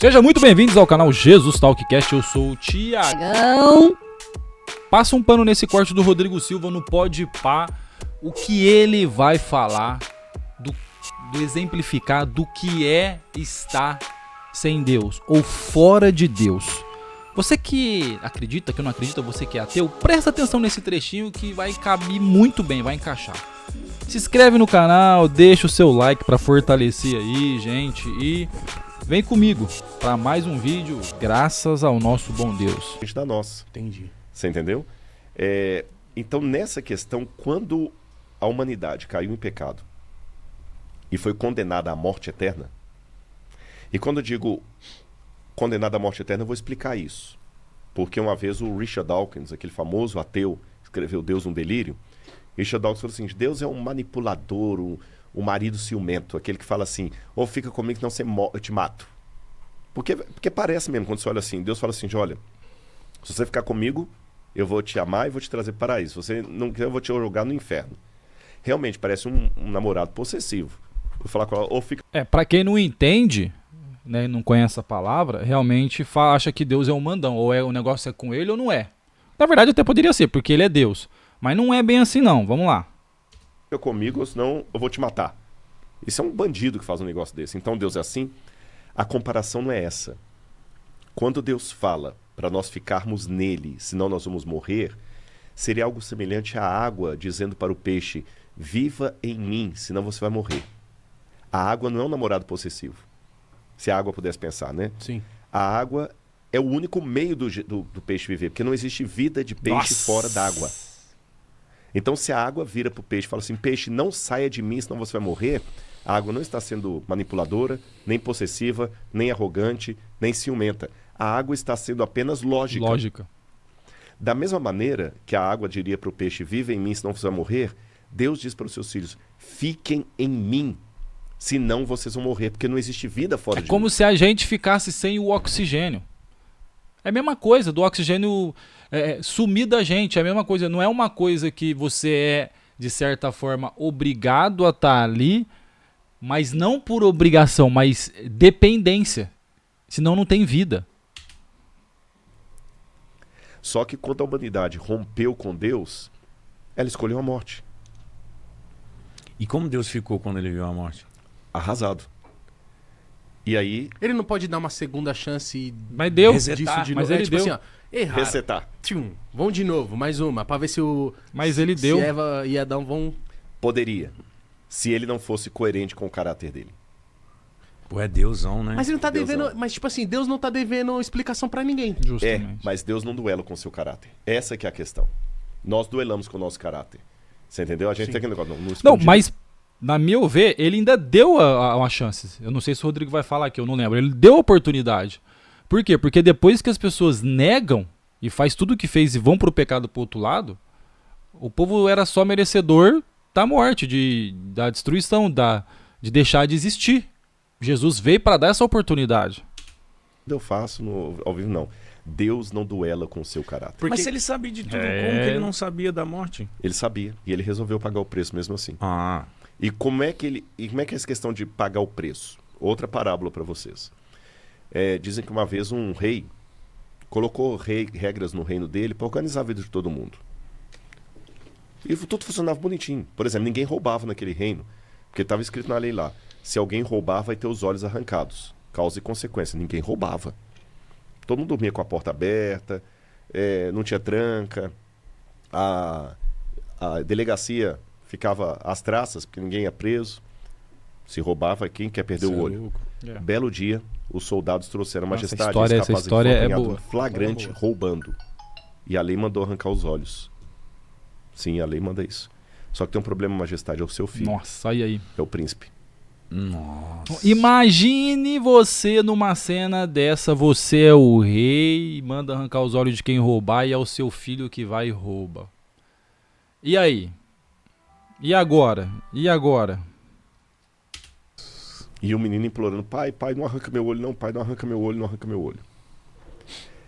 Sejam muito bem-vindos ao canal Jesus Talkcast, eu sou o Tiagão. Passa um pano nesse corte do Rodrigo Silva no Podpah, o que ele vai falar, do exemplificar do que é estar sem Deus, ou fora de Deus. Você que acredita, que não acredita, você que é ateu, presta atenção nesse trechinho que vai caber muito bem, vai encaixar. Se inscreve no canal, deixa o seu like para fortalecer aí, gente, e vem comigo para mais um vídeo, graças ao nosso bom Deus. A gente da nossa. Entendi. Você entendeu? Então, nessa questão, quando a humanidade caiu em pecado e foi condenada à morte eterna, e quando eu digo condenada à morte eterna, eu vou explicar isso. Porque uma vez o Richard Dawkins, aquele famoso ateu, escreveu Deus um Delírio, Richard Dawkins falou assim, Deus é um manipulador, um marido ciumento, aquele que fala assim, ou fica comigo que não eu te mato. Porque parece mesmo, quando você olha assim, Deus fala assim, olha, se você ficar comigo, eu vou te amar e vou te trazer para o paraíso. Se você não quiser, eu vou te jogar no inferno. Realmente, parece um namorado possessivo. Vou falar com ela, ou fica... Pra quem não entende, né, não conhece a palavra, realmente acha que Deus é um mandão, ou o negócio é com ele ou não é. Na verdade até poderia ser, porque ele é Deus. Mas não é bem assim não, vamos lá. Fica comigo, ou senão eu vou te matar. Isso é um bandido que faz um negócio desse. Então Deus é assim? A comparação não é essa. Quando Deus fala para nós ficarmos nele, senão nós vamos morrer, seria algo semelhante à água dizendo para o peixe, viva em mim, senão você vai morrer. A água não é um namorado possessivo. Se a água pudesse pensar, né? Sim. A água é o único meio do peixe viver, porque não existe vida de peixe fora d'água. Então, se a água vira para o peixe e fala assim, peixe, não saia de mim, senão você vai morrer, a água não está sendo manipuladora, nem possessiva, nem arrogante, nem ciumenta. A água está sendo apenas lógica. Lógica. Da mesma maneira que a água diria para o peixe, viva em mim, senão você vai morrer, Deus diz para os seus filhos, fiquem em mim, senão vocês vão morrer, porque não existe vida fora de mim. É como se a gente ficasse sem o oxigênio. É a mesma coisa, do oxigênio sumir da gente, é a mesma coisa. Não é uma coisa que você é, de certa forma, obrigado a estar ali, mas não por obrigação, mas dependência. Senão não tem vida. Só que quando a humanidade rompeu com Deus, ela escolheu a morte. E como Deus ficou quando ele viu a morte? Arrasado. E aí... Ele não pode dar uma segunda chance e Mas deu. disso de Mas novo. ele Tipo deu. assim, ó, erraram. Resetar. Tchum, vão de novo, mais uma, pra ver se o... Mas ele se deu. Eva e Adão vão... Poderia, se ele não fosse coerente com o caráter dele. Pô, é Deusão, né? Mas ele não tá Deusão. devendo... Mas tipo assim, Deus não tá devendo explicação pra ninguém. Justamente. Mas Deus não duela com o seu caráter. Essa que é a questão. Nós duelamos com o nosso caráter. Você entendeu? A gente tem aquele negócio. Não, mas, na meu ver, ele ainda deu uma chance. Eu não sei se o Rodrigo vai falar aqui, eu não lembro. Ele deu a oportunidade. Por quê? Porque depois que as pessoas negam e faz tudo o que fez e vão pro pecado pro outro lado, o povo era só merecedor da morte, da destruição, de deixar de existir. Jesus veio para dar essa oportunidade. Eu faço ao vivo, não. Deus não duela com o seu caráter. Porque... Mas se ele sabia de tudo, como que ele não sabia da morte? Ele sabia. E ele resolveu pagar o preço mesmo assim. Ah, E como é que é essa questão de pagar o preço? Outra parábola para vocês. Dizem que uma vez um rei colocou regras no reino dele para organizar a vida de todo mundo. E tudo funcionava bonitinho. Por exemplo, ninguém roubava naquele reino, porque estava escrito na lei lá, se alguém roubar vai ter os olhos arrancados. Causa e consequência. Ninguém roubava. Todo mundo dormia com a porta aberta, não tinha tranca, a delegacia ficava às traças, porque ninguém ia preso. Se roubava, quem quer perder o olho? Belo dia, os soldados trouxeram a majestade. Essa história é boa. Flagrante, roubando. E a lei mandou arrancar os olhos. Sim, a lei manda isso. Só que tem um problema, majestade, é o seu filho. Nossa, aí. É o príncipe. nossa. Imagine você numa cena dessa, você é o rei, manda arrancar os olhos de quem roubar e é o seu filho que vai e rouba. E aí? E agora? E agora? E o menino implorando, pai, não arranca meu olho, não, pai, não arranca meu olho, não arranca meu olho.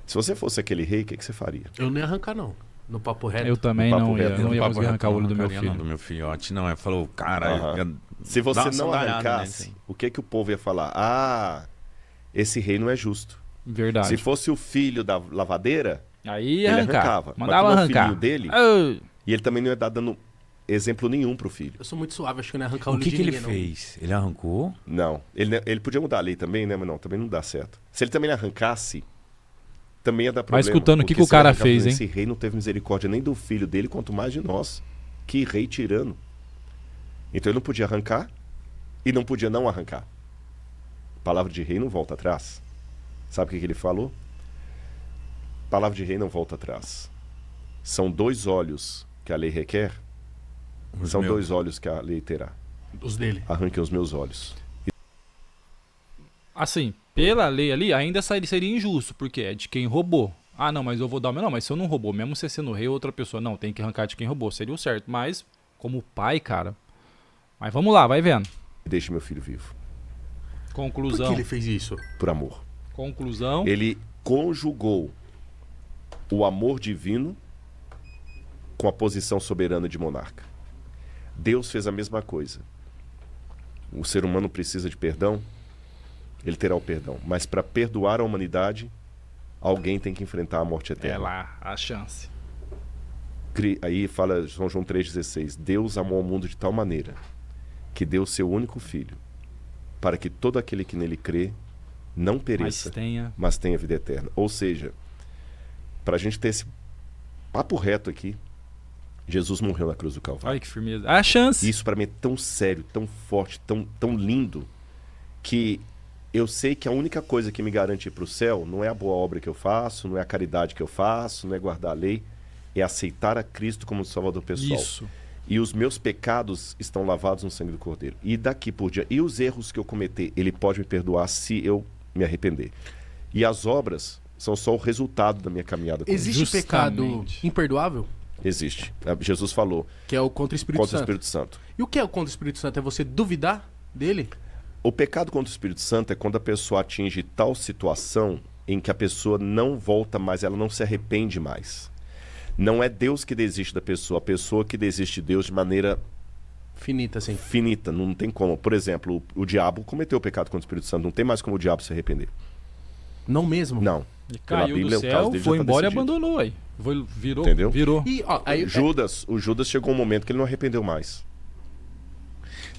Se você fosse aquele rei, o que você faria? Eu não ia arrancar, não. No papo reto. Eu também No papo não ia, reto, não no ia papo conseguir arrancar o olho do meu Arrancaria filho. Não, do meu filhote, não. Ele falou, cara, Se você dá uma não sandáliada arrancasse, nele, o que o povo ia falar? Ah, esse rei não é justo. Verdade. Se fosse o filho da lavadeira, Aí ele arrancava. arrancava. Mandava Mas como é o arrancar. filhinho dele, Ah, e ele também não ia dar dando exemplo nenhum pro filho. Eu sou muito suave, acho que não ia arrancar o O olho que, de que ele ninguém, não. fez? Ele arrancou? Não. Ele podia mudar a lei também, né? Mas não, também não dá certo. Se ele também arrancasse, também ia dar problema. escutando o que porque o se ele cara arrancava, fez, hein? Esse rei não teve misericórdia nem do filho dele, quanto mais de nós. Que rei tirano. Então ele não podia arrancar e não podia não arrancar. Palavra de rei não volta atrás. Sabe o que ele falou? Palavra de rei não volta atrás. São 2 olhos que a lei requer, são 2 olhos que a lei terá. Os dele. Arranquem os meus olhos. assim, pela lei ali, ainda seria injusto, porque é de quem roubou. Ah, não, mas eu vou dar o meu. Não, mas se eu não roubou, mesmo você sendo rei, outra pessoa, não, tem que arrancar de quem roubou. Seria o certo. Mas, como pai, cara. Mas vamos lá, vai vendo. Deixe meu filho vivo. Por Conclusão. que ele fez isso? Por amor. Conclusão. Ele conjugou o amor divino com a posição soberana de monarca. Deus fez a mesma coisa. O ser humano precisa de perdão, ele terá o perdão. Mas para perdoar a humanidade, alguém tem que enfrentar a morte É eterna. lá, a chance. Aí fala São João 3,16. Deus amou o mundo de tal maneira que deu seu único filho, para que todo aquele que nele crê não Mas pereça, tenha. tenha vida eterna. Ou seja, para a gente ter esse papo reto aqui, Jesus morreu na cruz do Calvário. Olha que firmeza. A chance. E isso para mim é tão sério, tão forte, tão lindo, que eu sei que a única coisa que me garante ir para o céu não é a boa obra que eu faço, não é a caridade que eu faço, não é guardar a lei, é aceitar a Cristo como Salvador pessoal. Isso. E os meus pecados estão lavados no sangue do Cordeiro. E daqui por diante, e os erros que eu cometer, Ele pode me perdoar se eu me arrepender. E as obras são só o resultado da minha caminhada com Ele. Existe pecado Justamente. imperdoável? Existe. Jesus falou Que é o contra o Espírito contra o Santo. Espírito Santo. E o que é o contra o Espírito Santo? É você duvidar dele? O pecado contra o Espírito Santo é quando a pessoa atinge tal situação em que a pessoa não volta mais, ela não se arrepende mais. Não é Deus que desiste da pessoa, a pessoa que desiste de Deus de maneira Finita, assim. finita, não tem como. Por exemplo, o diabo cometeu o pecado contra o Espírito Santo, não tem mais como o diabo se arrepender. Não mesmo? Não. Ele Pela caiu Bíblia, do o caso céu, dele já foi tá embora e decidido. abandonou aí. Virou. Entendeu? Virou. E, ó, aí, O Judas chegou um momento que ele não arrependeu mais.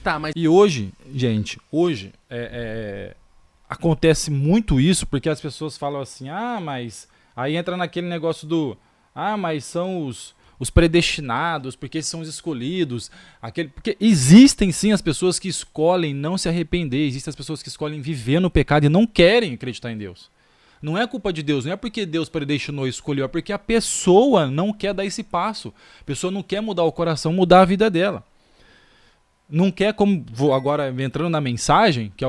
tá, mas E hoje, gente, acontece muito isso porque as pessoas falam assim, mas aí entra naquele negócio do, mas são os predestinados, porque são os escolhidos, porque existem sim as pessoas que escolhem não se arrepender, existem as pessoas que escolhem viver no pecado e não querem acreditar em Deus. Não é culpa de Deus, não é porque Deus predestinou e escolheu, é porque a pessoa não quer dar esse passo. A pessoa não quer mudar o coração, mudar a vida dela. Não quer, como vou agora entrando na mensagem, que é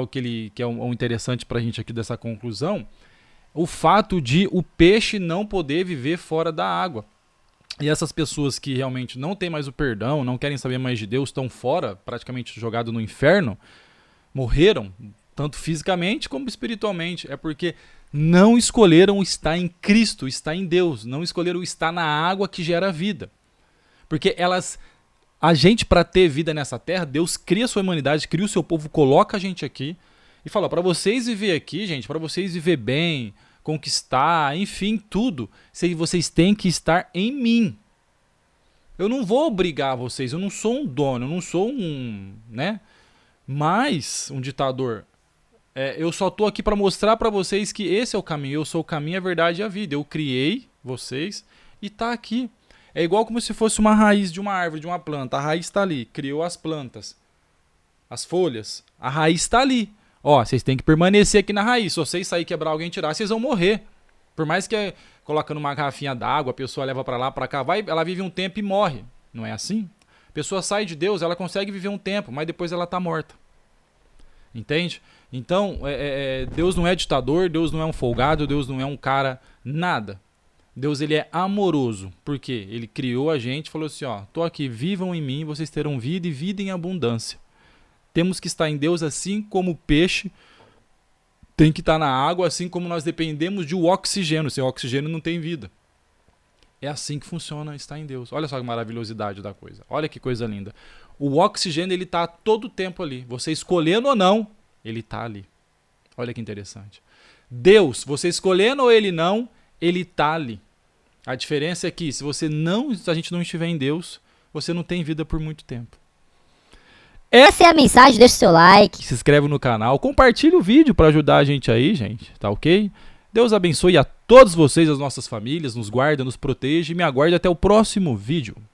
o interessante pra gente aqui dessa conclusão, o fato de o peixe não poder viver fora da água. E essas pessoas que realmente não têm mais o perdão, não querem saber mais de Deus, estão fora, praticamente jogados no inferno, morreram, tanto fisicamente como espiritualmente. É porque não escolheram estar em Cristo, estar em Deus, não escolheram estar na água que gera vida. Porque a gente, para ter vida nessa terra, Deus cria a sua humanidade, cria o seu povo, coloca a gente aqui e fala, para vocês viver aqui, gente, para vocês viver bem, conquistar, enfim, tudo, vocês têm que estar em mim. Eu não vou obrigar vocês, eu não sou um dono, eu não sou um ditador. Eu só tô aqui para mostrar para vocês que esse é o caminho, eu sou o caminho, a verdade e a vida. Eu criei vocês e tá aqui. É igual como se fosse uma raiz de uma árvore, de uma planta. A raiz está ali, criou as plantas, as folhas. A raiz está ali. Vocês têm que permanecer aqui na raiz. Se vocês sair, quebrar alguém, tirar, vocês vão morrer. Por mais que coloca numa garrafinha d'água, a pessoa leva para lá, para cá, ela vive um tempo e morre. Não é assim? A pessoa sai de Deus, ela consegue viver um tempo, mas depois ela está morta. Entende? Então, Deus não é ditador, Deus não é um folgado, Deus não é um cara nada. Deus, ele é amoroso. Por quê? Ele criou a gente e falou assim, tô aqui, vivam em mim, vocês terão vida e vida em abundância. Temos que estar em Deus assim como o peixe tem que estar na água, assim como nós dependemos de oxigênio. Sem oxigênio não tem vida. É assim que funciona estar em Deus. Olha só a maravilhosidade da coisa. Olha que coisa linda. O oxigênio, ele está todo o tempo ali. Você escolhendo ou não, ele está ali. Olha que interessante. Deus, você escolhendo ou ele não, ele tá ali. A diferença é que se a gente não estiver em Deus, você não tem vida por muito tempo. Essa é a mensagem, deixa o seu like. Se inscreve no canal, compartilha o vídeo para ajudar a gente aí, gente, tá ok? Deus abençoe a todos vocês, as nossas famílias, nos guarda, nos proteja e me aguarde até o próximo vídeo.